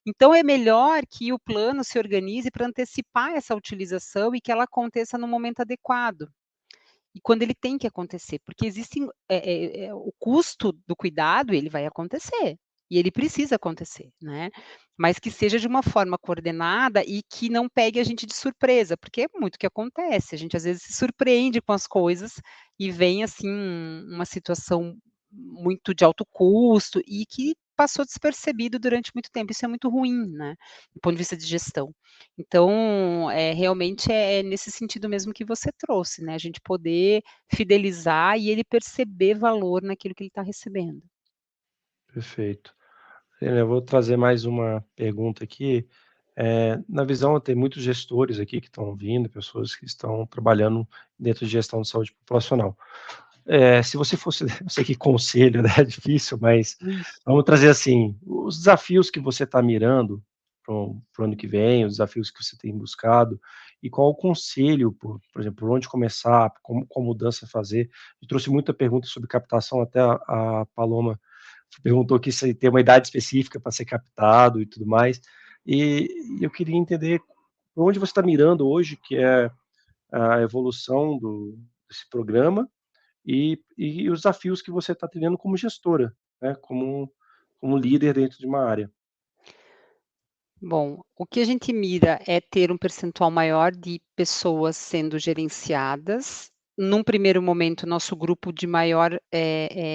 Então é melhor que o plano se organize para antecipar essa utilização e que ela aconteça no momento adequado. E quando ele tem que acontecer, porque existem, o custo do cuidado, ele vai acontecer, e ele precisa acontecer, né, mas que seja de uma forma coordenada e que não pegue a gente de surpresa, porque é muito o que acontece, a gente às vezes se surpreende com as coisas e vem, assim, uma situação muito de alto custo e que passou despercebido durante muito tempo, isso é muito ruim, né, do ponto de vista de gestão. Então, realmente é nesse sentido mesmo que você trouxe, né, a gente poder fidelizar e ele perceber valor naquilo que ele está recebendo. perfeito. Eu vou trazer mais uma pergunta aqui. Na visão, tem muitos gestores aqui que estão vindo, pessoas que estão trabalhando dentro de gestão de saúde populacional. Se você fosse, eu sei que conselho, né, é difícil, mas vamos trazer assim, os desafios que você está mirando para o ano que vem, os desafios que você tem buscado, e qual o conselho, por exemplo, por onde começar, qual mudança fazer. Eu trouxe muita pergunta sobre captação, até a Paloma perguntou aqui se tem uma idade específica para ser captado e tudo mais, e eu queria entender por onde você está mirando hoje, que é a evolução desse programa, e os desafios que você está tendo como gestora, né, como líder dentro de uma área. Bom, o que a gente mira é ter um percentual maior de pessoas sendo gerenciadas. Num primeiro momento, nosso grupo de maior,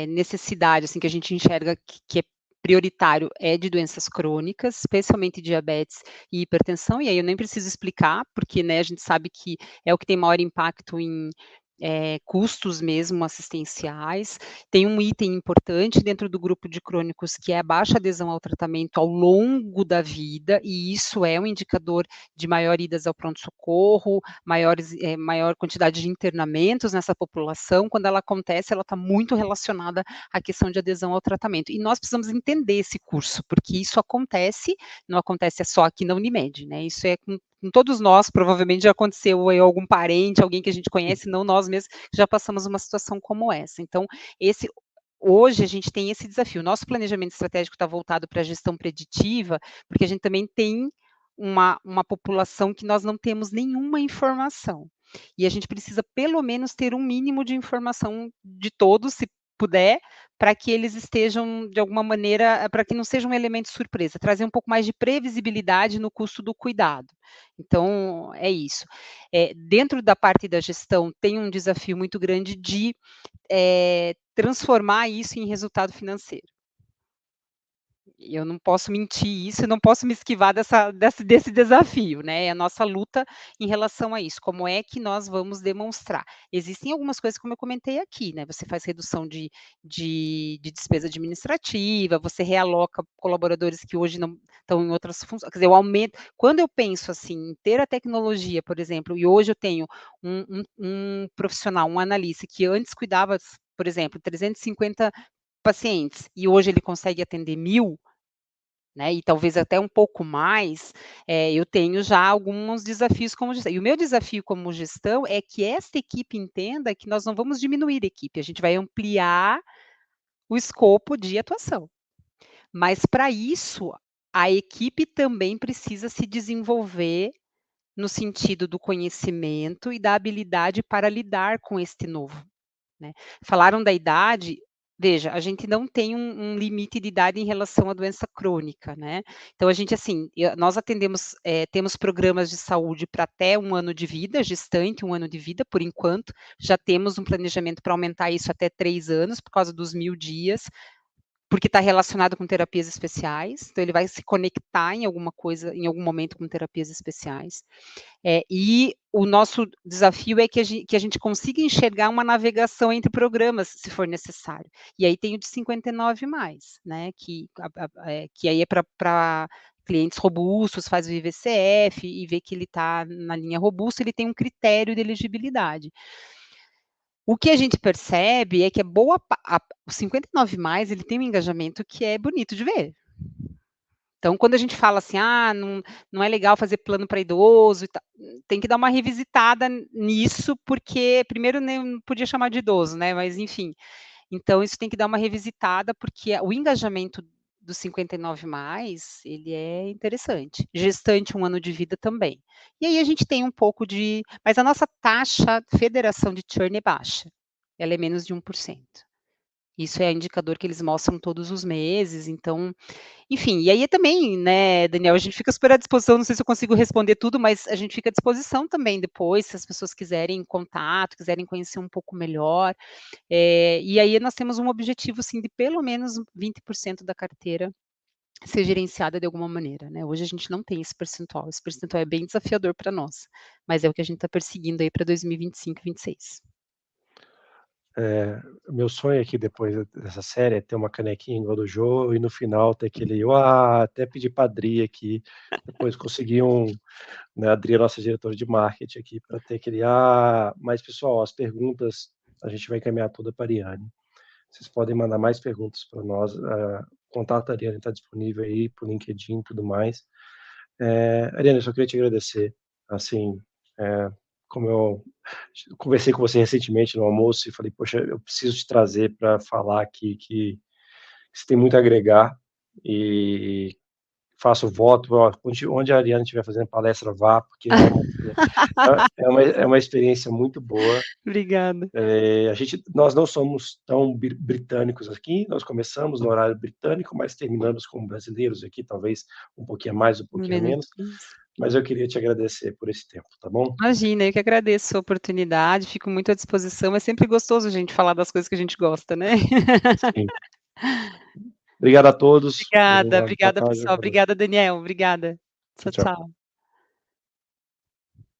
necessidade, assim, que a gente enxerga que é prioritário, é de doenças crônicas, especialmente diabetes e hipertensão, e aí eu nem preciso explicar, porque, né, a gente sabe que é o que tem maior impacto em, custos mesmo assistenciais. Tem um item importante dentro do grupo de crônicos, que é a baixa adesão ao tratamento ao longo da vida, e isso é um indicador de maior idas ao pronto-socorro, maior quantidade de internamentos nessa população. Quando ela acontece, ela está muito relacionada à questão de adesão ao tratamento. E nós precisamos entender esse curso, porque isso acontece, não acontece só aqui na Unimed, né? Isso é com todos nós, provavelmente já aconteceu em algum parente, alguém que a gente conhece, não nós mesmos, já passamos uma situação como essa. Então, esse hoje a gente tem esse desafio. Nosso planejamento estratégico está voltado para a gestão preditiva, porque a gente também tem uma população que nós não temos nenhuma informação. E a gente precisa pelo menos ter um mínimo de informação de todos, se puder, para que eles estejam, de alguma maneira, para que não seja um elemento surpresa, trazer um pouco mais de previsibilidade no custo do cuidado. Então, é isso. Dentro da parte da gestão, tem um desafio muito grande de transformar isso em resultado financeiro. Eu não posso mentir isso, não posso me esquivar desse desafio, né, é a nossa luta em relação a isso, como é que nós vamos demonstrar. Existem algumas coisas, como eu comentei aqui, né, você faz redução de despesa administrativa, você realoca colaboradores que hoje não estão em outras funções, quer dizer, eu aumento quando eu penso, assim, em ter a tecnologia, por exemplo, e hoje eu tenho um profissional, um analista, que antes cuidava, por exemplo, 350 pacientes, e hoje ele consegue atender 1000, né, e talvez até um pouco mais, eu tenho já alguns desafios como gestão. E o meu desafio como gestão é que esta equipe entenda que nós não vamos diminuir a equipe, a gente vai ampliar o escopo de atuação. Mas para isso, a equipe também precisa se desenvolver no sentido do conhecimento e da habilidade para lidar com este novo, né. Falaram da idade, veja, a gente não tem um limite de idade em relação à doença crônica, né. Então a gente, assim, nós atendemos, temos programas de saúde para até 1 ano de vida, gestante 1 ano de vida, por enquanto, já temos um planejamento para aumentar isso até 3 anos, por causa dos 1000 dias, porque está relacionado com terapias especiais, então ele vai se conectar em alguma coisa, em algum momento com terapias especiais. E o nosso desafio é que a gente consiga enxergar uma navegação entre programas, se for necessário. E aí tem o de 59+, né, que aí é para clientes robustos, faz o IVCF e vê que ele está na linha robusta, ele tem um critério de elegibilidade. O que a gente percebe é que o 59+, ele tem um engajamento que é bonito de ver. Então, quando a gente fala assim: "Ah, não é legal fazer plano para idoso e tal", tem que dar uma revisitada nisso, porque primeiro nem não podia chamar de idoso, né, mas enfim. Então isso tem que dar uma revisitada, porque o engajamento dos 59+, ele é interessante. Gestante 1 ano de vida também. E aí a gente tem um pouco mas a nossa taxa federação de churn é baixa, ela é menos de 1%. Isso é indicador que eles mostram todos os meses, então enfim, e aí também, né, Daniel, a gente fica super à disposição, não sei se eu consigo responder tudo, mas a gente fica à disposição também depois, se as pessoas quiserem contato, quiserem conhecer um pouco melhor. E aí nós temos um objetivo, assim, de pelo menos 20% da carteira ser gerenciada de alguma maneira, né. Hoje a gente não tem esse percentual é bem desafiador para nós, mas é o que a gente está perseguindo aí para 2025 e 26. Meu sonho aqui depois dessa série é ter uma canequinha igual do Jô e no final ter aquele até pedir pra Adri aqui, depois conseguir né, a Adri é nossa diretora de marketing aqui, para ter aquele mas pessoal, as perguntas a gente vai encaminhar toda para a Ariane. Vocês podem mandar mais perguntas para nós, o contato da Ariane está disponível aí por LinkedIn e tudo mais. Ariane, eu só queria te agradecer, assim, como eu conversei com você recentemente no almoço e falei: "Poxa, eu preciso te trazer para falar aqui que você tem muito a agregar", e faço voto, onde a Ariane estiver fazendo palestra, vá, porque realmente é uma experiência muito boa. Obrigada. Nós não somos tão britânicos aqui, nós começamos no horário britânico, mas terminamos como brasileiros aqui, talvez um pouquinho a mais, um pouquinho a Menos menos, isso. mas eu queria te agradecer por esse tempo, tá bom? Imagina, eu que agradeço a oportunidade, fico muito à disposição, é sempre gostoso a gente falar das coisas que a gente gosta, né. Sim. Obrigado a todos, Obrigada, uma boa obrigada tarde, pessoal, boa noite. obrigada Daniel, obrigada. Tchau, Tchau, tchau. tchau.